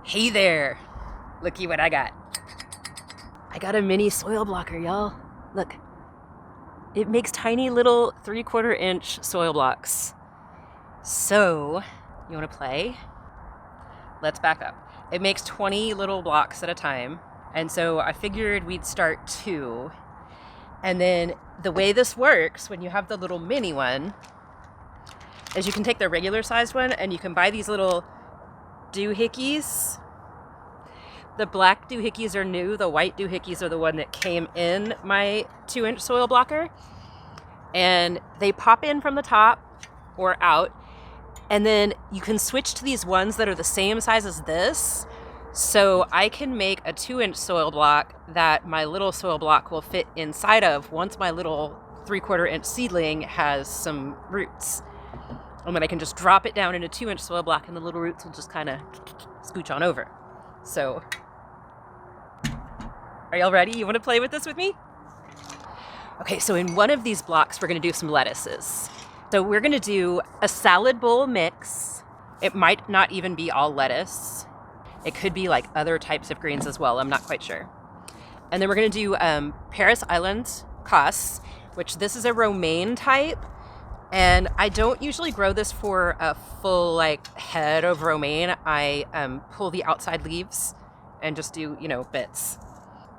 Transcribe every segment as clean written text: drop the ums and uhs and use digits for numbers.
Hey there! Looky what I got. I got a mini soil blocker, y'all. Look. It makes tiny little 3/4 inch soil blocks. So, you wanna play? Let's back up. It makes 20 little blocks at a time. And so I figured we'd start 2. And then the way this works, when you have the little mini one, is you can take the regular sized one and you can buy these little doohickeys. The black doohickeys are new. The white doohickeys are the one that came in my 2-inch soil blocker. And they pop in from the top or out. And then you can switch to these ones that are the same size as this. So I can make a 2-inch soil block that my little soil block will fit inside of once my little 3/4 inch seedling has some roots. And then I can just drop it down in a 2-inch soil block and the little roots will just kind of scooch on over. So, are y'all ready? You want to play with this with me? Okay, so in one of these blocks, we're going to do some lettuces. So we're going to do a salad bowl mix. It might not even be all lettuce. It could be like other types of greens as well. I'm not quite sure. And then we're going to do Paris Island Cos, which this is a romaine type. And I don't usually grow this for a full like head of romaine. I pull the outside leaves and just do, bits.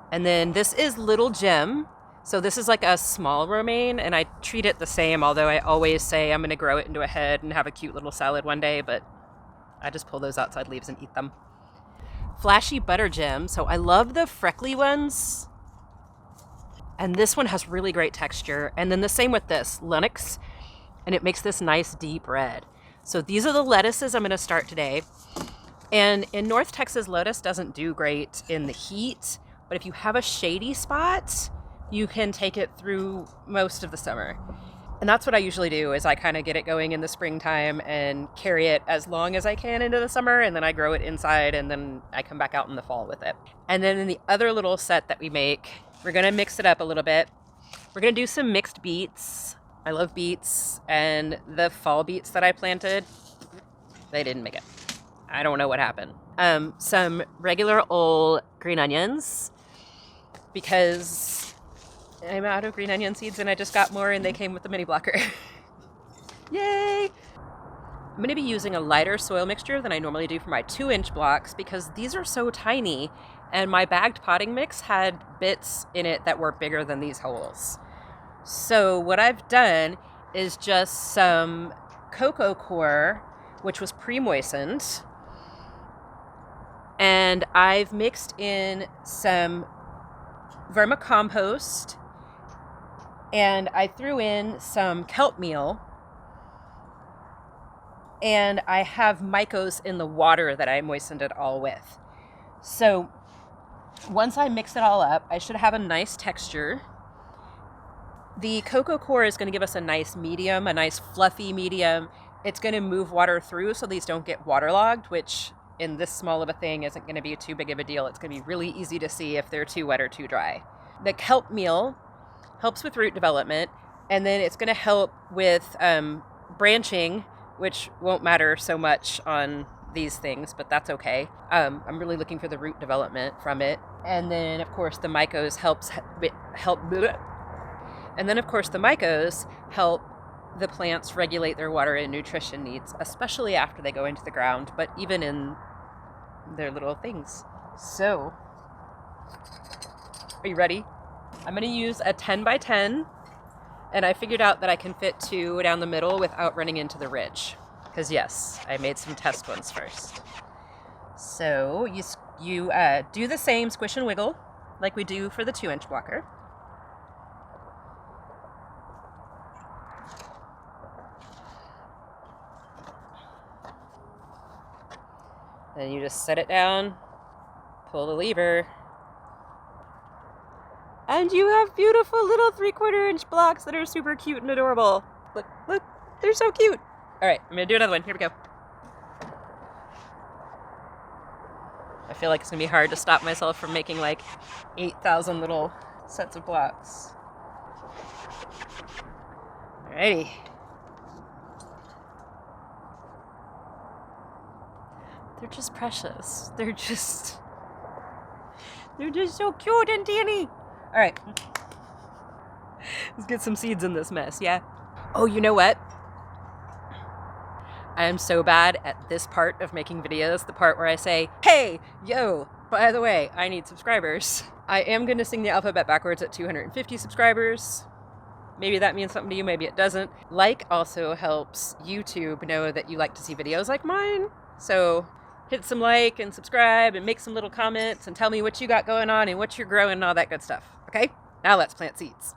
And then this is Little Gem. So this is like a small romaine, and I treat it the same, although I always say I'm going to grow it into a head and have a cute little salad one day, but I just pull those outside leaves and eat them. Flashy Butter Gem. So I love the freckly ones. And this one has really great texture. And then the same with this, Lennox, and it makes this nice deep red. So these are the lettuces I'm going to start today. And in North Texas, lettuce doesn't do great in the heat, but if you have a shady spot, you can take it through most of the summer. And that's what I usually do, is I kind of get it going in the springtime and carry it as long as I can into the summer, and then I grow it inside, and then I come back out in the fall with it. And then in the other little set that we make, we're going to mix it up a little bit. We're going to do some mixed beets. I love beets, and the fall beets that I planted, they didn't make it. I don't know what happened. Some regular old green onions, because I'm out of green onion seeds and I just got more and they came with the mini blocker. Yay! I'm going to be using a lighter soil mixture than I normally do for my 2-inch blocks because these are so tiny, and my bagged potting mix had bits in it that were bigger than these holes. So what I've done is just some cocoa coir, which was pre-moistened, and I've mixed in some vermicompost, and I threw in some kelp meal, and I have mycos in the water that I moistened it all with. So once I mix it all up, I should have a nice texture. The cocoa coir is going to give us a nice medium, a nice fluffy medium. It's going to move water through so these don't get waterlogged, which in this small of a thing isn't going to be too big of a deal. It's going to be really easy to see if they're too wet or too dry. The kelp meal helps with root development, and then it's going to help with branching, which won't matter so much on these things, but that's okay. I'm really looking for the root development from it. And then, of course, the mycos help the plants regulate their water and nutrition needs, especially after they go into the ground, but even in their little things. So, are you ready? I'm going to use a 10 by 10, and I figured out that I can fit 2 down the middle without running into the ridge. Because yes, I made some test ones first. So you do the same squish and wiggle like we do for the 2-inch blocker. Then you just set it down, pull the lever, and you have beautiful little 3/4 inch blocks that are super cute and adorable. Look, they're so cute. All right, I'm gonna do another one. Here we go. I feel like it's gonna be hard to stop myself from making like 8,000 little sets of blocks. Alrighty. They're just precious. They're just so cute and teeny. All right. Let's get some seeds in this mess, yeah? Oh, you know what? I am so bad at this part of making videos, the part where I say, hey, yo, by the way, I need subscribers. I am going to sing the alphabet backwards at 250 subscribers. Maybe that means something to you, maybe it doesn't. Like also helps YouTube know that you like to see videos like mine. So hit some like and subscribe and make some little comments and tell me what you got going on and what you're growing and all that good stuff. Okay, now let's plant seeds.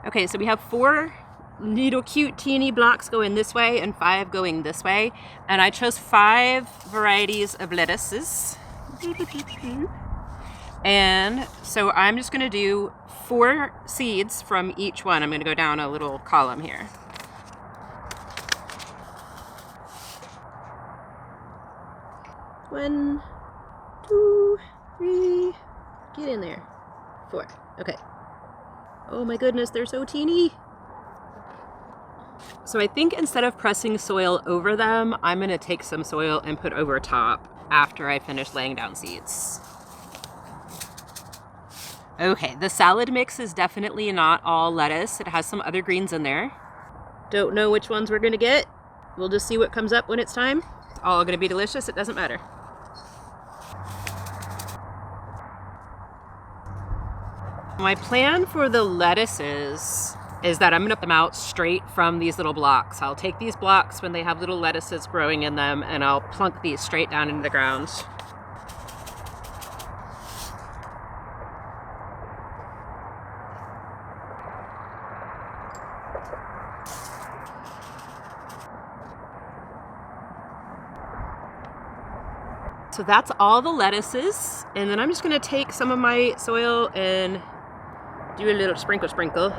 Okay, so we have 4 little cute teeny blocks going this way and 5 going this way. And I chose 5 varieties of lettuces. And so I'm just gonna do 4 seeds from each one. I'm gonna go down a little column here. One, 2, 3, get in there. 4, okay. Oh my goodness, they're so teeny. So I think instead of pressing soil over them, I'm gonna take some soil and put over top after I finish laying down seeds. Okay, the salad mix is definitely not all lettuce. It has some other greens in there. Don't know which ones we're gonna get. We'll just see what comes up when it's time. It's all gonna be delicious, it doesn't matter. My plan for the lettuces is that I'm gonna put them out straight from these little blocks. I'll take these blocks when they have little lettuces growing in them and I'll plunk these straight down into the ground. So that's all the lettuces. And then I'm just gonna take some of my soil and do a little sprinkle.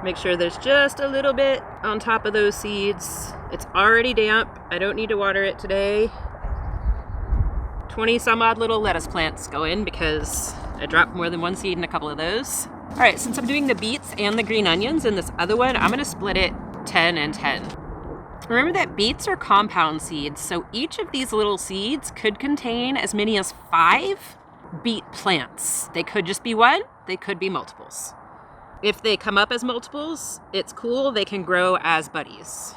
Make sure there's just a little bit on top of those seeds. It's already damp. I don't need to water it today. 20 some odd little lettuce plants go in because I dropped more than 1 seed in a couple of those. All right, since I'm doing the beets and the green onions in this other one, I'm gonna split it 10 and 10. Remember that beets are compound seeds, so each of these little seeds could contain as many as 5 beet plants. They could just be 1, they could be multiples. If they come up as multiples, it's cool, they can grow as buddies.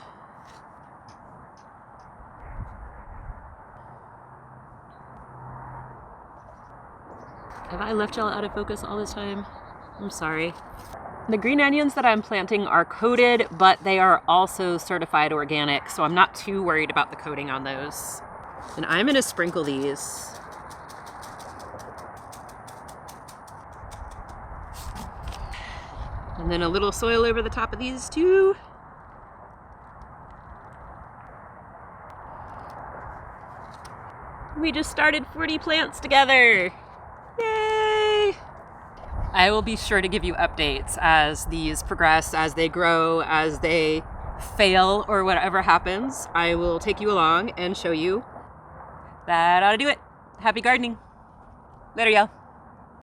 Have I left y'all out of focus all this time? I'm sorry. The green onions that I'm planting are coated, but they are also certified organic, so I'm not too worried about the coating on those. And I'm gonna sprinkle these. And then a little soil over the top of these too. We just started 40 plants together. Yay! I will be sure to give you updates as these progress, as they grow, as they fail, or whatever happens. I will take you along and show you. That ought to do it. Happy gardening. Later, y'all.